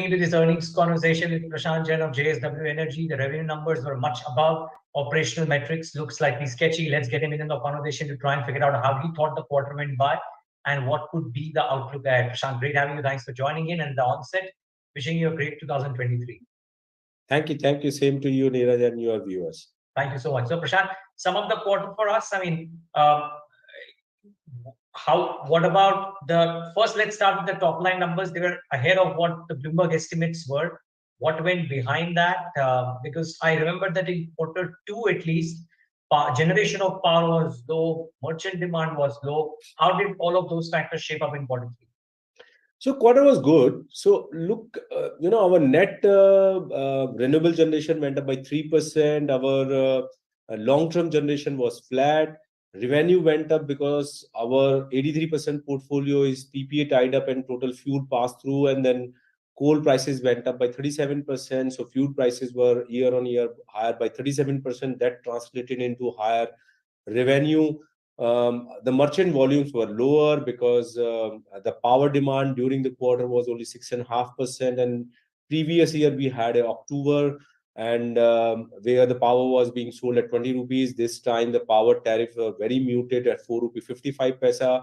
into this earnings conversation with Prashant Jain of JSW Energy. The revenue numbers were much above. Operational metrics look slightly sketchy. Let's get him in the conversation to try and figure out how he thought the quarter went by and what could be the outlook ahead. Prashant, great having you. Thanks for joining in. And the onset, wishing you a great 2023. Thank you. Thank you. Same to you, Neeraj, and your viewers. Thank you so much. So, Prashant, sum up the quarter for us. I mean, what about first, let's start with the top line numbers. They were ahead of what the Bloomberg estimates were. What went behind that? Because I remember that in quarter two, at least, generation of power was low, merchant demand was low. How did all of those factors shape up in quarter three? So quarter was good. So look, our net renewable generation went up by 3%. Our long-term generation was flat. Revenue went up because our 83% portfolio is PPA tied up and total fuel passed through, and then coal prices went up by 37%. So fuel prices were year on year higher by 37%. That translated into higher revenue. The merchant volumes were lower because the power demand during the quarter was only 6.5%. And previous year we had a October, and where the power was being sold at 20 rupees. This time the power tariff were very muted at 4.55 rupee.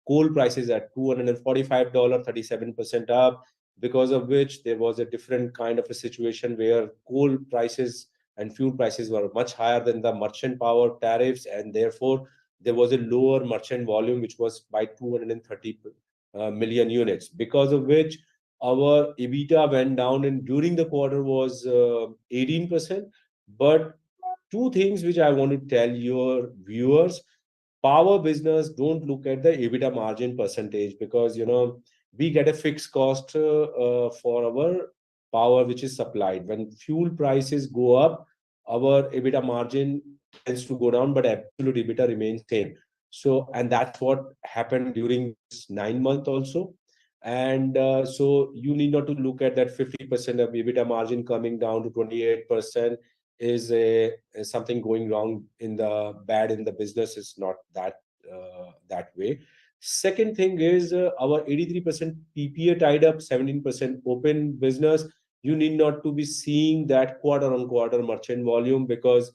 Coal prices at $245, 37% up, because of which there was a different kind of a situation where coal prices and fuel prices were much higher than the merchant power tariffs, and therefore there was a lower merchant volume, which was by 230 million units, because of which our EBITDA went down, and during the quarter was 18%. But two things which I want to tell your viewers: power business, don't look at the EBITDA margin percentage, because we get a fixed cost for our power which is supplied. When fuel prices go up, our EBITDA margin tends to go down, but absolute EBITDA remains same. So, and that's what happened during this 9 months also. And so you need not to look at that 50% of EBITDA margin coming down to 28% is something going wrong in the business. It's not that way. Second thing is our 83% PPA tied up, 17% open business. You need not to be seeing that quarter on quarter merchant volume, because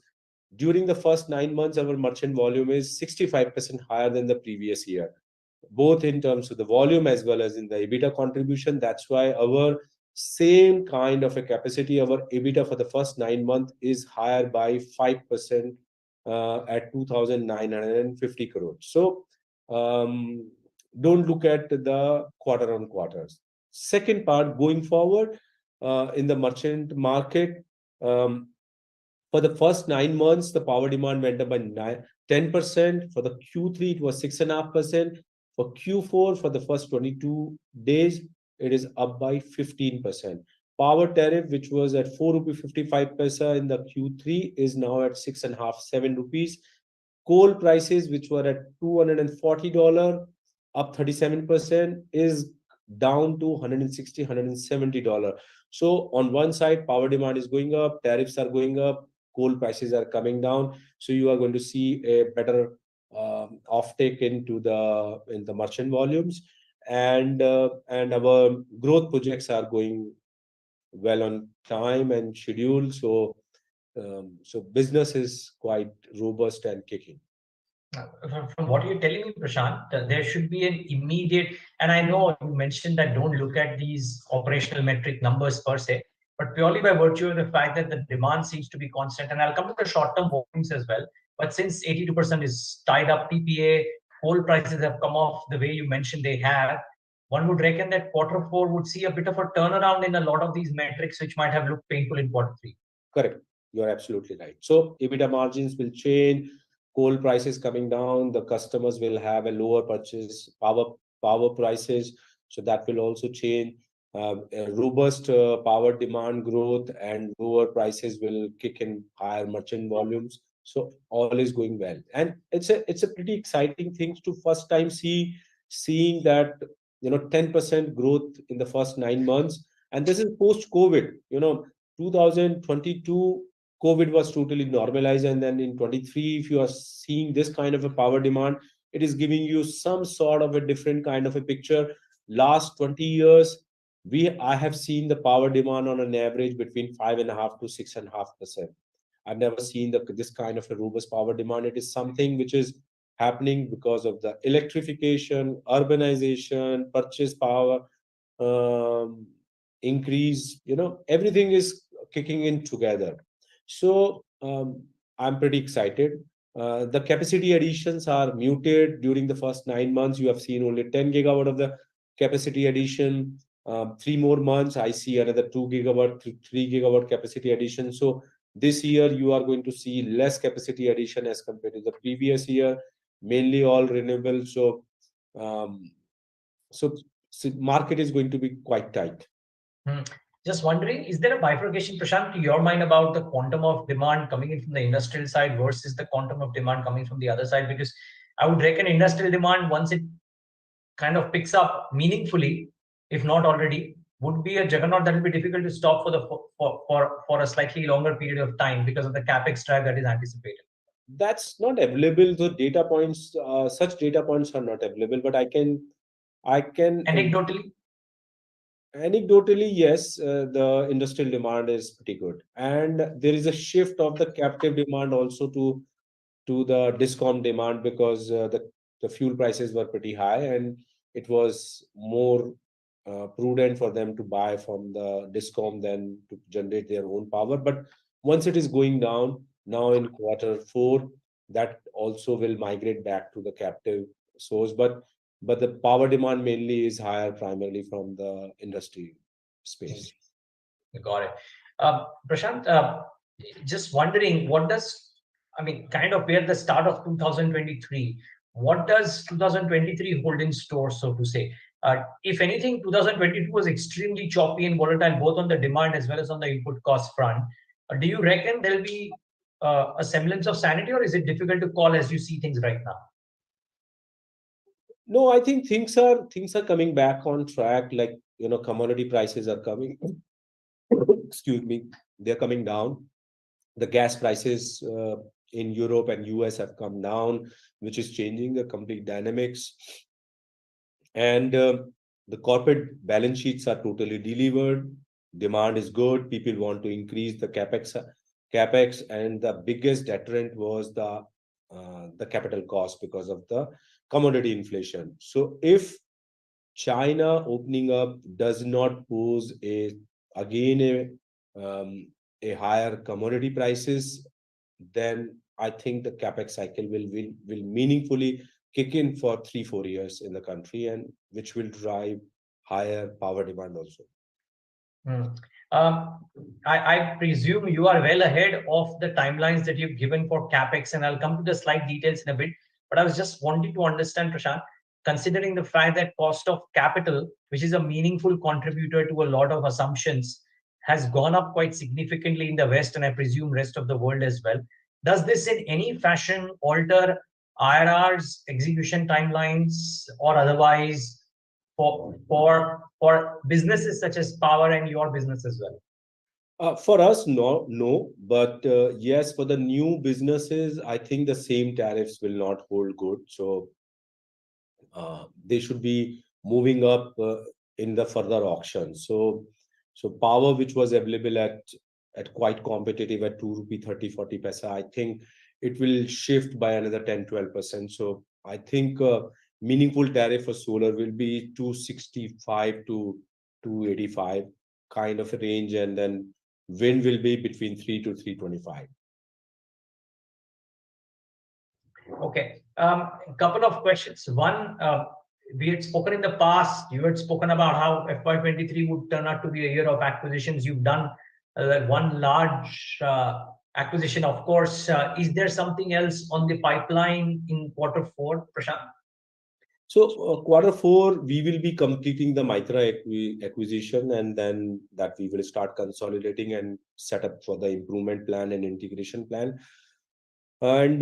during the first 9 months, our merchant volume is 65% higher than the previous year, both in terms of the volume as well as in the EBITDA contribution. That's why our same kind of a capacity, our EBITDA for the first 9 months is higher by 5% at 2,950 crores. So don't look at the quarter on quarters. Second part, going forward in the merchant market, for the first 9 months, the power demand went up by 10%. For the Q3, it was 6.5%. For Q4, for the first 22 days, it is up by 15%. Power tariff, which was at 4.55 rupees in the Q3, is now at 6.5, 7 rupees. Coal prices, which were at $240, up 37%, is down to $160, $170. So on one side, power demand is going up, tariffs are going up, coal prices are coming down. So you are going to see a better offtake in the merchant volumes, and our growth projects are going well on time and schedule. So business is quite robust and kicking. From what you're telling me, Prashant, there should be an immediate, and I know you mentioned that don't look at these operational metric numbers per se, but purely by virtue of the fact that the demand seems to be constant. And I'll come to the short-term volumes as well. But since 82% is tied up PPA, coal prices have come off the way you mentioned they have, one would reckon that quarter four would see a bit of a turnaround in a lot of these metrics, which might have looked painful in quarter three. Correct. You're absolutely right. So EBITDA margins will change, coal prices coming down, the customers will have a lower purchase power prices. So that will also change. Robust power demand growth and lower prices will kick in higher merchant volumes. So all is going well, and it's a pretty exciting thing to first time seeing that 10% growth in the first 9 months, and this is post COVID. 2022 COVID was totally normalized, and then in 23, if you are seeing this kind of a power demand, it is giving you some sort of a different kind of a picture. Last 20 years, I have seen the power demand on an average between 5.5 to 6.5%. I've never seen this kind of a robust power demand. It is something which is happening because of the electrification, urbanization, purchase power um, increase. Everything is kicking in together. So I'm pretty excited. The capacity additions are muted during the first 9 months. You have seen only 10 gigawatt of the capacity addition. 3 more months, I see another 2 gigawatt, 3 gigawatt capacity addition. So this year, you are going to see less capacity addition as compared to the previous year, mainly all renewable. Um, so market is going to be quite tight. Hmm. Just wondering, is there a bifurcation, Prashant, to your mind about the quantum of demand coming in from the industrial side versus the quantum of demand coming from the other side? Because I would reckon industrial demand, once it kind of picks up meaningfully, if not already, would be a juggernaut that will be difficult to stop for a slightly longer period of time because of the capex drive that is anticipated. That's not available. The data points, such data points are not available. But I can Anecdotally. anecdotally, yes, the industrial demand is pretty good, and there is a shift of the captive demand also to the discom demand, because the fuel prices were pretty high, and it was more prudent for them to buy from the discom than to generate their own power. But once it is going down now in quarter 4, that also will migrate back to the captive source. But the power demand mainly is higher primarily from the industry space. Got it. Prashant, just wondering, kind of where the start of 2023, what does 2023 hold in store, so to say? If anything, 2022 was extremely choppy and volatile, both on the demand as well as on the input cost front. Do you reckon there'll be a semblance of sanity, or is it difficult to call as you see things right now? No, I think things are coming back on track. Like, commodity prices are coming. Excuse me, they're coming down. The gas prices in Europe and US have come down, which is changing the complete dynamics. And the corporate balance sheets are totally delivered. Demand is good. People want to increase the capex, and the biggest deterrent was the capital cost because of the commodity inflation. So if China opening up does not pose again a higher commodity prices, then I think the capex cycle will meaningfully kick in for 3-4 years in the country, and which will drive higher power demand also. Hmm. Um, I presume you are well ahead of the timelines that you've given for CapEx, and I'll come to the slight details in a bit. But I was just wanting to understand, Prashant, considering the fact that cost of capital, which is a meaningful contributor to a lot of assumptions, has gone up quite significantly in the West, and I presume rest of the world as well. Does this in any fashion alter IRRs, execution timelines, or otherwise for businesses such as power and your business as well? For us, no, but yes, for the new businesses, I think the same tariffs will not hold good. So they should be moving up in the further auctions. So power which was available at quite competitive at 2 rupee 30-40 paisa, I think it will shift by another 10-12%. So I think meaningful tariff for solar will be 265 to 285 kind of a range, and then wind will be between 3 to 325. Okay. A couple of questions. One, we had spoken in the past, you had spoken about how FY23 would turn out to be a year of acquisitions. You've done one large acquisition, of course. Is there something else on the pipeline in quarter 4, Prashant? So quarter 4, we will be completing the Mitra acquisition, and then that we will start consolidating and set up for the improvement plan and integration plan. And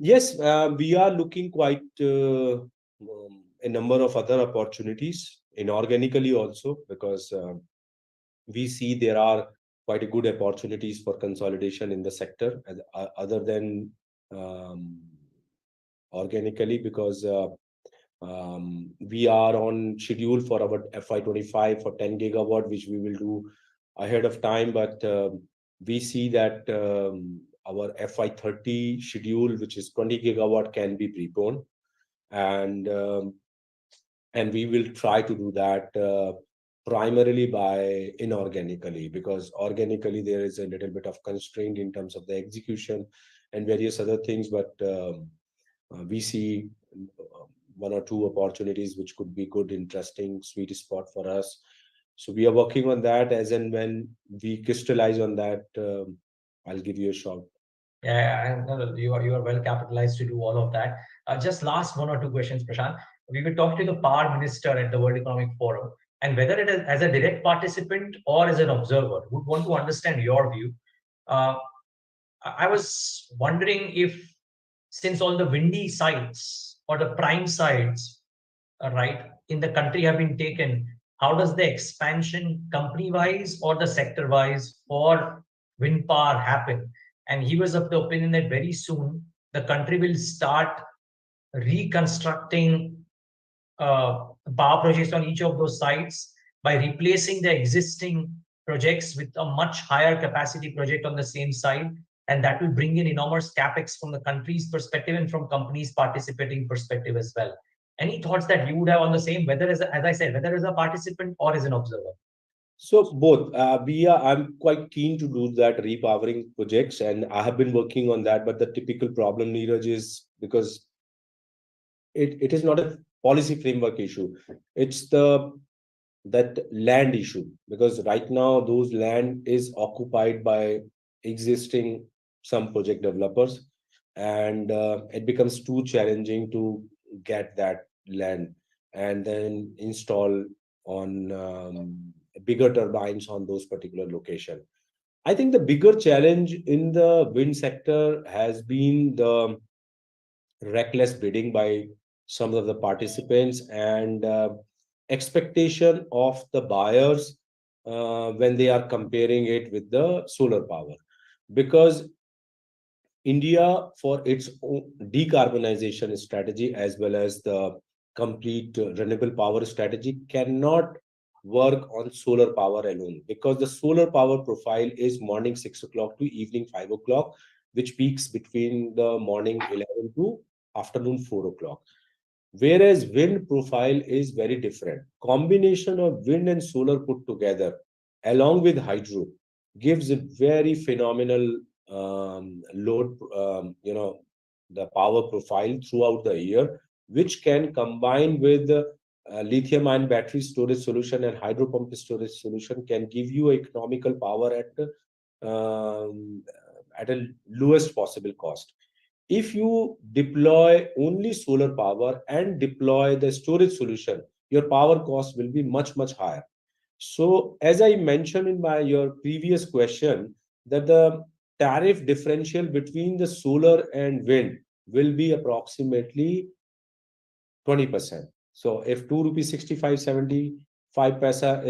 yes, we are looking quite a number of other opportunities inorganically also, because we see there are quite a good opportunities for consolidation in the sector other than organically, because We are on schedule for our FY25 for 10 gigawatt, which we will do ahead of time. But we see that our FY30 schedule, which is 20 gigawatt, can be preponed, and and we will try to do that primarily by inorganically, because organically there is a little bit of constraint in terms of the execution and various other things. But we see one or two opportunities which could be good, interesting, sweet spot for us. So we are working on that. As and when we crystallize on that, I'll give you a shout. Yeah, and you are well capitalized to do all of that. Just last one or two questions, Prashant. We will talk to the power minister at the World Economic Forum, and whether it is as a direct participant or as an observer, would want to understand your view. Uh, I was wondering if, since all the windy sites or the prime sites, right, in the country have been taken, how does the expansion company-wise or the sector-wise for wind power happen? And he was of the opinion that very soon the country will start reconstructing power projects on each of those sites by replacing the existing projects with a much higher capacity project on the same site, and that will bring in enormous capex from the country's perspective and from companies participating perspective as well. Any thoughts that you would have on the same, whether as I said, whether as a participant or as an observer? So both, I'm quite keen to do that repowering projects, and I have been working on that. But the typical problem, Neeraj, is because it is not a policy framework issue. It's that land issue, because right now those land is occupied by existing some project developers, and it becomes too challenging to get that land and then install on bigger turbines on those particular location. I think the bigger challenge in the wind sector has been the reckless bidding by some of the participants, and expectation of the buyers when they are comparing it with the solar power. Because India, for its own decarbonization strategy as well as the complete renewable power strategy, cannot work on solar power alone, because the solar power profile is morning 6 o'clock to evening 5 o'clock, which peaks between the morning 11 to afternoon 4 o'clock. Whereas wind profile is very different. Combination of wind and solar put together, along with hydro, gives a very phenomenal load, the power profile throughout the year, which can combine with lithium-ion battery storage solution and hydro pump storage solution, can give you economical power um, at a lowest possible cost. If you deploy only solar power and deploy the storage solution, your power cost will be much, much higher. So, as I mentioned in your previous question, that the tariff differential between the solar and wind will be approximately 20%. So if 2 rupees 65.75 paisa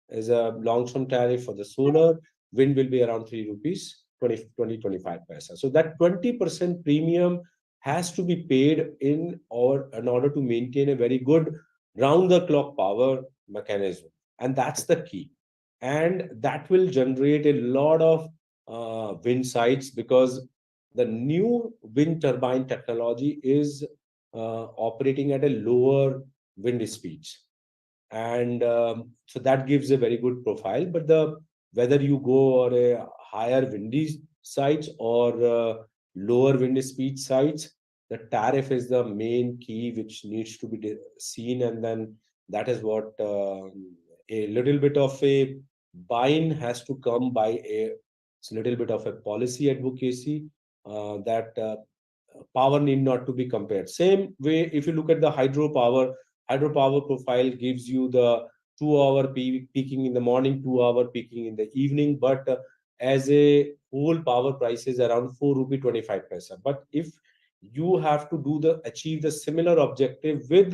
is a long-term tariff for the solar, wind will be around 3 rupees 25 paisa. So that 20% premium has to be paid in order to maintain a very good round-the-clock power mechanism, and that's the key. And that will generate a lot of wind sites, because the new wind turbine technology is operating at a lower wind speeds, and so that gives a very good profile. But the whether you go on a higher windy sites or lower wind speed sites, the tariff is the main key which needs to be seen. And then that is what a little bit of a buy-in has to come by a little bit of a policy advocacy, that power need not to be compared. Same way, if you look at the hydropower profile gives you the 2 hour peaking in the morning, 2 hour peaking in the evening, but as a whole power price is around 4 rupee 25 paisa. But if you have to achieve the similar objective with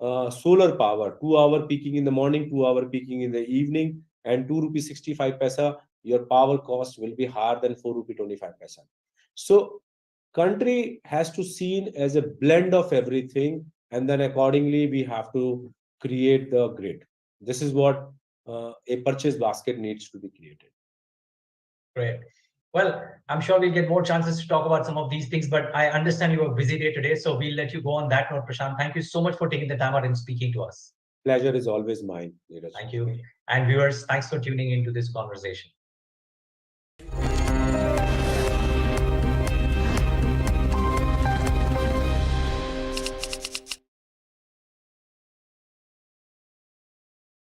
solar power, 2 hour peaking in the morning, 2 hour peaking in the evening, and 2 rupee 65 paisa, your power cost will be higher than 4 rupee 25 paisa. So country has to seen as a blend of everything, and then accordingly we have to create the grid. This is what a purchase basket needs to be created. Great. Well, I'm sure we'll get more chances to talk about some of these things, but I understand you have a busy day today, so we'll let you go on that note, Prashant. Thank you so much for taking the time out and speaking to us. Pleasure is always mine, Neeraj. Thank you. And viewers, thanks for tuning into this conversation.